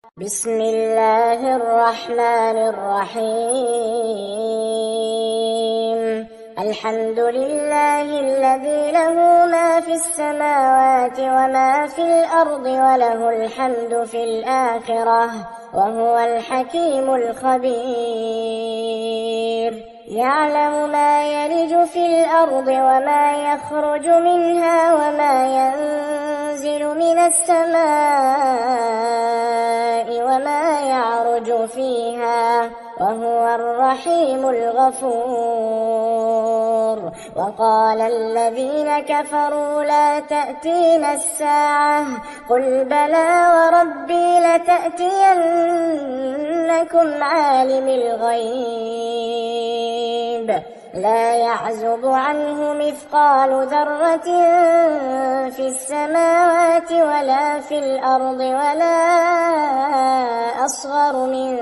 بسم الله الرحمن الرحيم. الحمد لله الذي له ما في السماوات وما في الأرض وله الحمد في الآخرة وهو الحكيم الخبير. يعلم ما يلج في الأرض وما يخرج منها وما ينزل من السماء وما يعرج فيها وهو الرحيم الغفور. وقال الذين كفروا لا تأتينا الساعة قل بلى وربي لتأتينكم عالم الغيب لا يعزب عنه مثقال ذرة في السماوات ولا في الأرض ولا أصغر من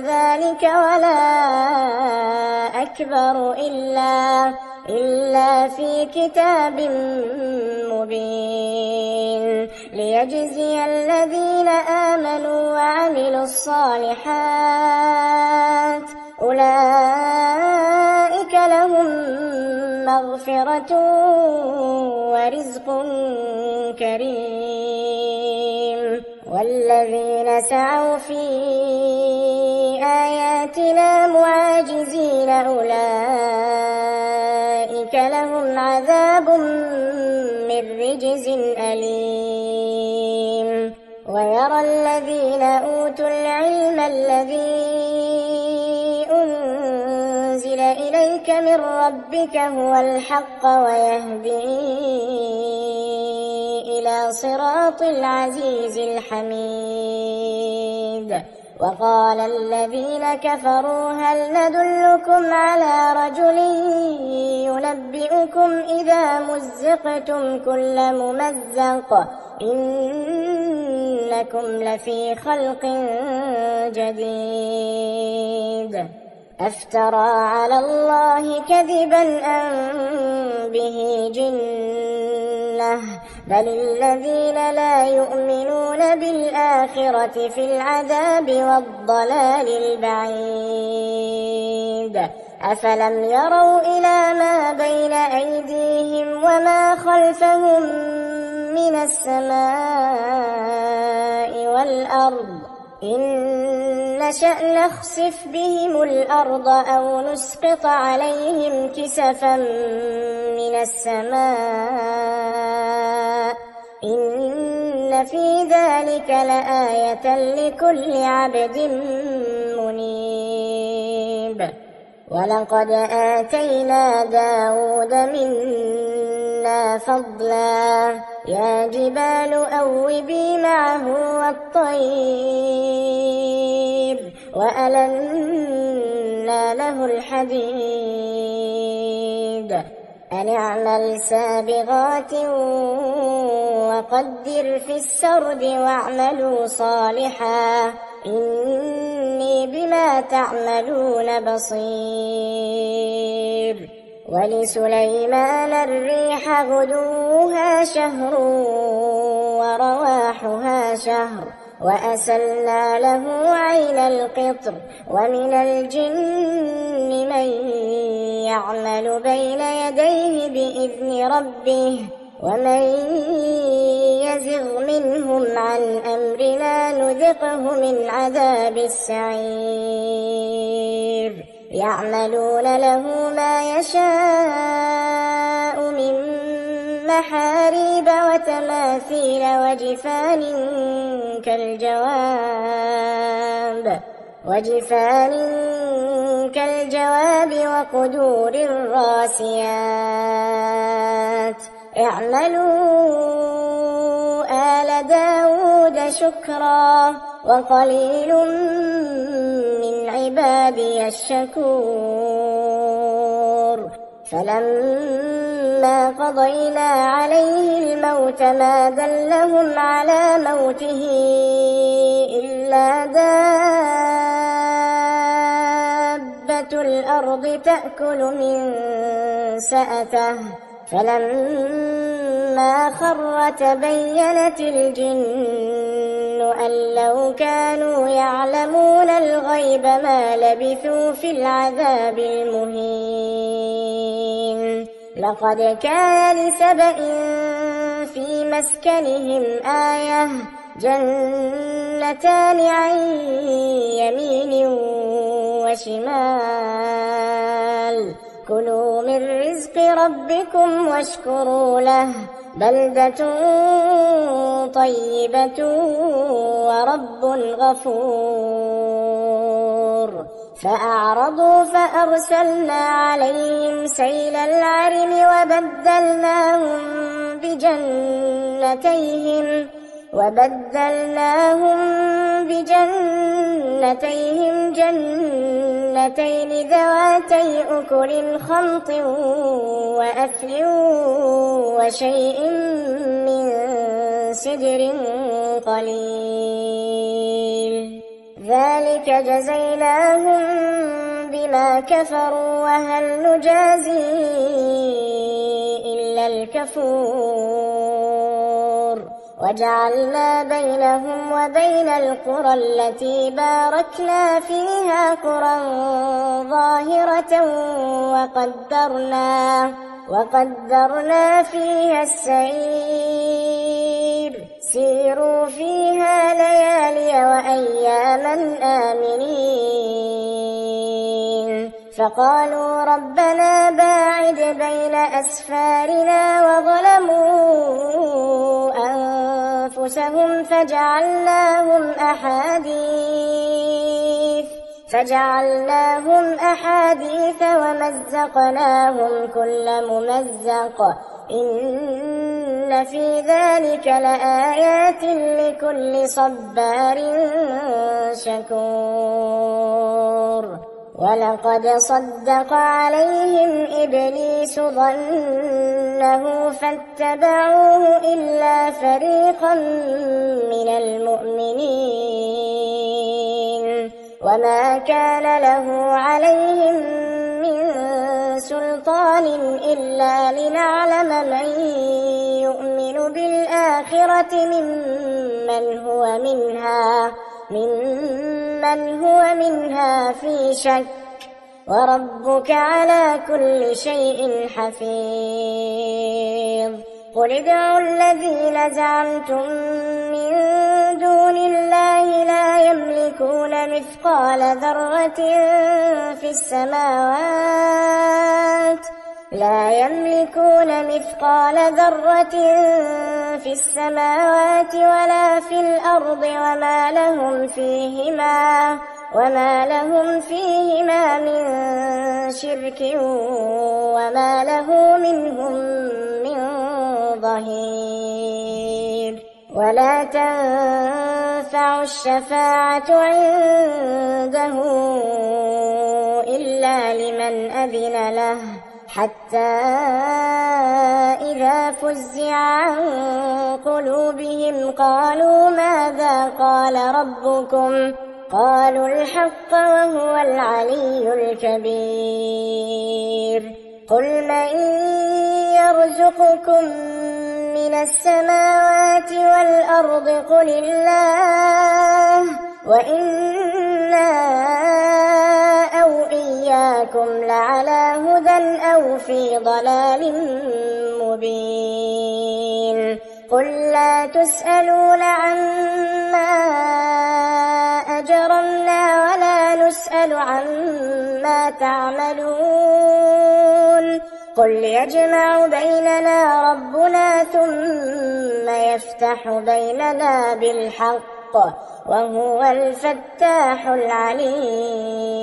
ذلك ولا أكبر إلا في كتاب مبين ليجزي الذين آمنوا وعملوا الصالحات أولئك لهم مغفرة ورزق كريم. والذين سعوا في آياتنا معاجزين أولئك لهم عذاب من رجز أليم. ويرى الذين أوتوا العلم الذي أنزل إليك من ربك هو الحق ويهدي إلى صراط العزيز الحميد. وقال الذين كفروا هل ندلكم على رجل ينبئكم إذا مزقتم كل ممزق إنكم لفي خلق جديد. أفترى على الله كذبا أم به جنة بل الذين لا يؤمنون بالآخرة في العذاب والضلال البعيد. أفلم يروا إلى ما بين أيديهم وما خلفهم من السماء والأرض إن نشأ نخسف بهم الأرض أو نسقط عليهم كسفا من السماء إن في ذلك لآية لكل عبد منيب. ولقد آتينا داود منا فضلا يا جبال أوبي معه والطير وألنا له الحديد أن اعمل سابغات وقدر في السرد واعملوا صالحا إني بما تعملون بصير. ولسليمان الريح غدوها شهر ورواحها شهر وأسلنا له عين القطر ومن الجن من يعمل بين يديه بإذن ربه ومن يزغ منهم عن أمرنا نذقه من عذاب السعير. يعملون له ما يشاء من محاريب وتماثيل وجفان كالجواب وقدور الراسيات. اعملوا آل داود شكرا وقليل من عبادي الشكور. فلما قضينا عليه الموت ما دلهم على موته إلا دابة الأرض تأكل من سأته فلما خر تبينت الجن أن لو كانوا يعلمون الغيب ما لبثوا في العذاب المهين. لقد كان لسبإ في مسكنهم آية جنتان عن يمين وشمال كلوا من رزق ربكم واشكروا له بلدة طيبة ورب غفور. فأعرضوا فأرسلنا عليهم سيل العرم وبدلناهم بجنتين جنتين ذواتي أكل خمط وأثل وشيء من سدر قليل ذلك جزيناهم بما كفروا وهل نجازي إلا الكفور. وجعلنا بينهم وبين القرى التي باركنا فيها قرى ظاهرة وقدرنا فيها السير سيروا فيها ليالي وأياما آمنين. فقالوا ربنا باعد بين أسفارنا وظلموا أنفسهم فجعلناهم أحاديث ومزقناهم كل ممزق إن في ذلك لآيات لكل صبار شكور. ولقد صدق عليهم إبليس ظنه فاتبعوه إلا فريقا من المؤمنين وما كان له عليهم من سلطان إلا لنعلم من يؤمن بالآخرة ممن هو منها في شك وربك على كل شيء حفيظ. قل ادعوا الذين زعمتم من دون الله لا يملكون مثقال ذرة في السماوات ولا في الأرض وما لهم فيهما من شرك وما له منهم من ظهير. ولا تنفع الشفاعة عنده إلا لمن أذن له حتى إذا فزع عن قلوبهم قالوا ماذا قال ربكم قالوا الحق وهو العلي الكبير. قل من يرزقكم من السماوات والأرض قل الله وإنا أو إياكم لعلى هدى أو في ضلال مبين. قل لا تسألون عما أجرمنا ولا نسأل عما تعملون. قل يجمع بيننا ربنا ثم يفتح بيننا بالحق وهو الفتاح العليم.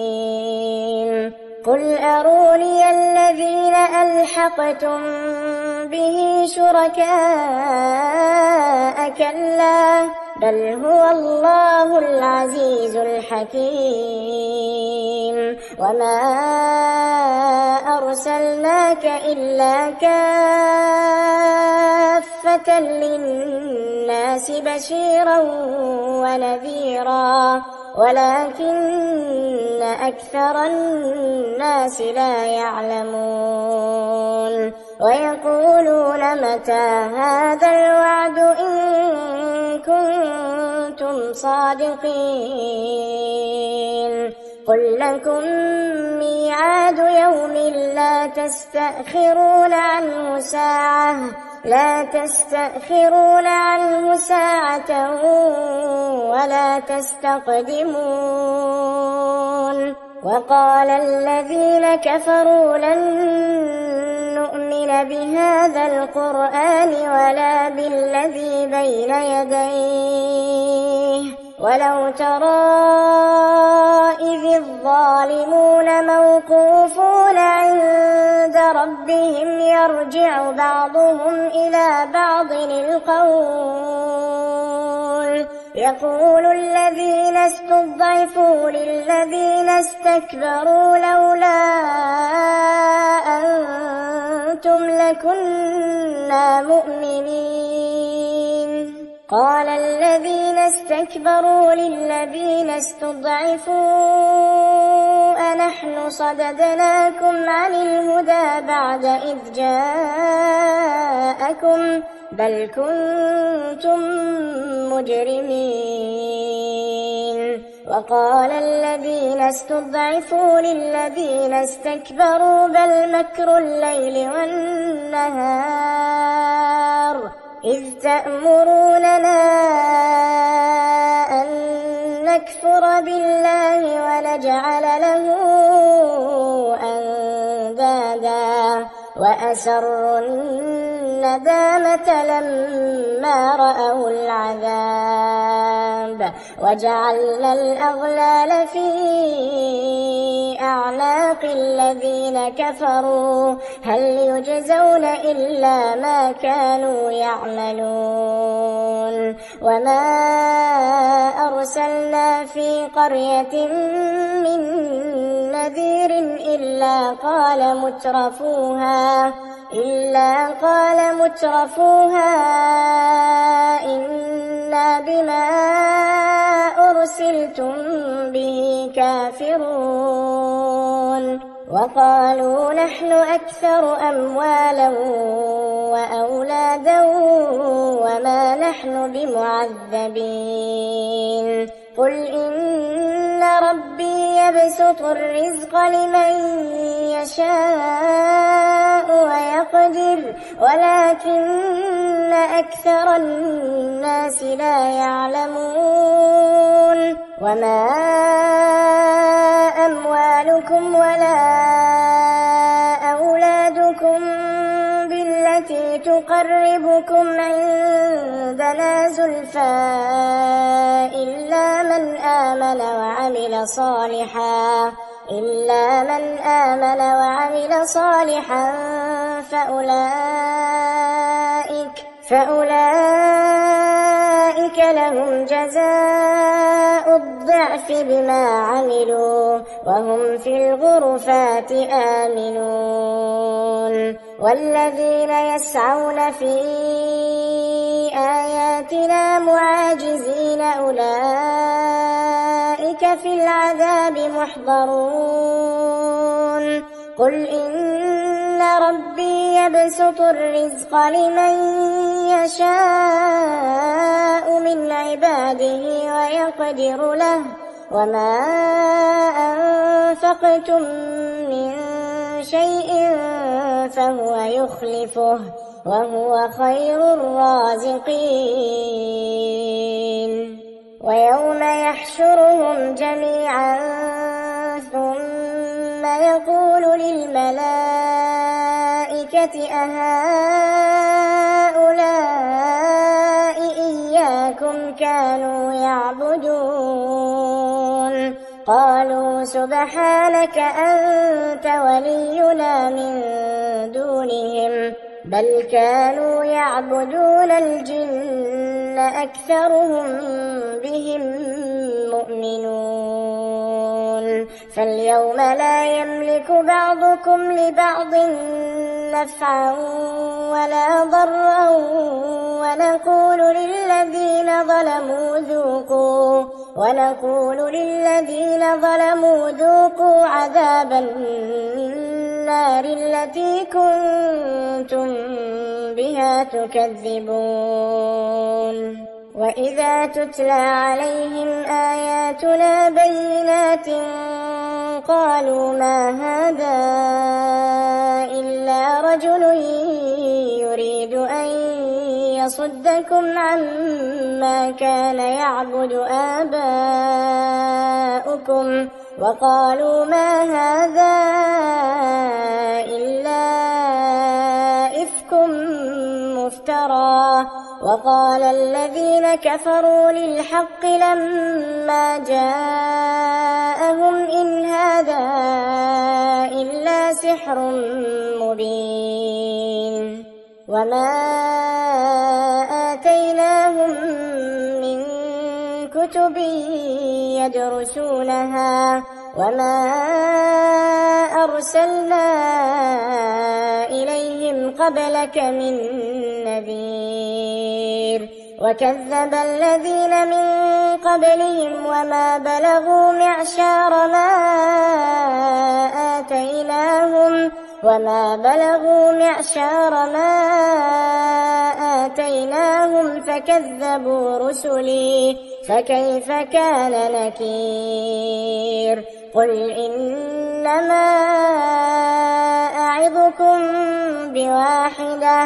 قل أروني الذين ألحقتم به شركاء كلا بل هو الله العزيز الحكيم. وما أرسلناك إلا كافة للناس بشيرا ونذيرا ولكن أكثر الناس لا يعلمون. ويقولون متى هذا الوعد إن كنتم صادقين قل لكم ميعاد يوم لا تستأخرون عنه ساعة ولا تستقدمون وقال الذين كفروا لن نؤمن بهذا القرآن ولا بالذي بين يديه ولو ترى إذ الظالمون موقوفون عند ربهم يرجع بعضهم إلى بعض القول يقول الذين استضعفوا للذين استكبروا لولا أنتم لكنا مؤمنين قال الذين استكبروا للذين استضعفوا أنحن صددناكم عن الهدى بعد إذ جاءكم بل كنتم مجرمين وقال الذين استضعفوا للذين استكبروا بل مكر الليل والنهار إذ تأمروننا أن نكفر بالله ونجعل له أندادا وأسروا الندامة لما رأوا العذاب وجعلنا الأغلال في أعناق الذين كفروا هل يجزون إلا ما كانوا يعملون وما أرسلنا في قرية من نذير إلا قال مترفوها إنا بما أرسلتم به كافرون وقالوا نحن أكثر أموالا وأولادا وما نحن بمعذبين قل إن ربي يبسط الرزق لمن يشاء ويقدر ولكن أكثر الناس لا يعلمون وما أموالكم ولا أولادكم بالتي تقربكم عندنا زلفى إلا من آمن وعمل صالحا فأولئك لهم جزاء الضعف بما عملوا وهم في الغرفات آمنون والذين يسعون في آياتنا معاجزين أولئك في العذاب محضرون قل إن ربي يبسط الرزق لمن يشاء من عباده ويقدر له وما أنفقتم من شيء فهو يخلفه وهو خير الرازقين ويوم يحشرهم جميعا ثم يقول للملائكة أهؤلاء إياكم كانوا يعبدون قالوا سبحانك أنت ولينا من دونهم بل كانوا يعبدون الجن أكثرهم بهم مؤمنون فاليوم لا يملك بعضكم لبعض نفعا ولا ضرا ونقول للذين ظلموا ذوقوا عذاب النار النار التي كنتم بها تكذبون وإذا تتلى عليهم آياتنا بينات قالوا ما هذا إلا رجل يريد أن يصدكم عما كان يعبد آباؤكم وقالوا ما هذا إلا إفك مفترى وقال الذين كفروا للحق لما جاءهم إن هذا إلا سحر مبين وما آتيناهم من كتب يدرسونها وما أرسلنا إليهم قبلك من نذير وكذب الذين من قبلهم وما بلغوا معشار ما آتيناهم فكذبوا رسلي فكيف كان نكير قل إنما أعظكم بواحدة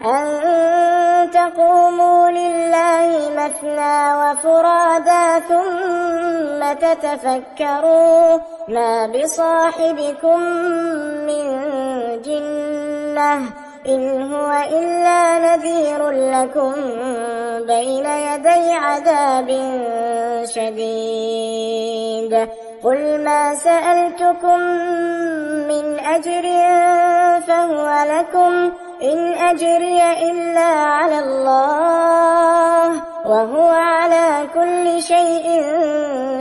أن تقوموا لله مثنى وفرادا ثم تتفكروا ما بصاحبكم من جنة إن هو إلا نذير لكم بين يدي عذاب شديد قل ما سألتكم من أجر فهو لكم إن أجري إلا على الله وهو على كل شيء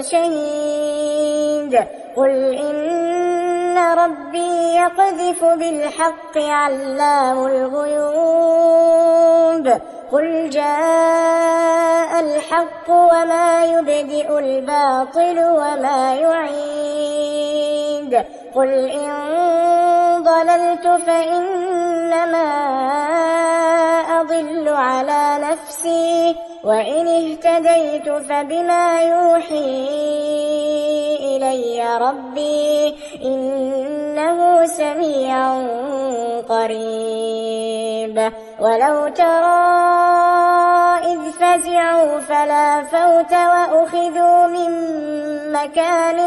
شهيد قل إن ربي يقذف بالحق علام الغيوب قل جاء الحق وما يبدئ الباطل وما يعيد قل إن ضللت فإنما أضل على نفسي وإن اهتديت فبما يوحي إلي ربي إنه سميع قريب ولو ترى إذ فزعوا فلا فوت وأخذوا من مكان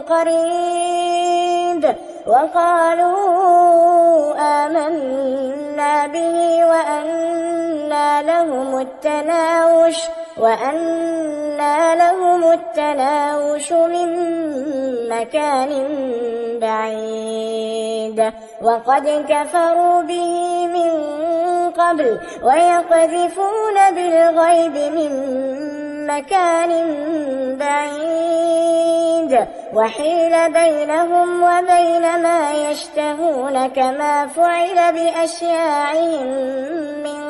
قريب وقالوا آمنا به وأنى لهم التناوش من مكان بعيد وقد كفروا به من قبل ويقذفون بالغيب من مكان بعيد وحيل بينهم وبين ما يشتهون كما فعل بأشياعهم من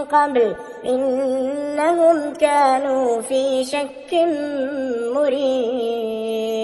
قبل إنهم كانوا في شك مريب.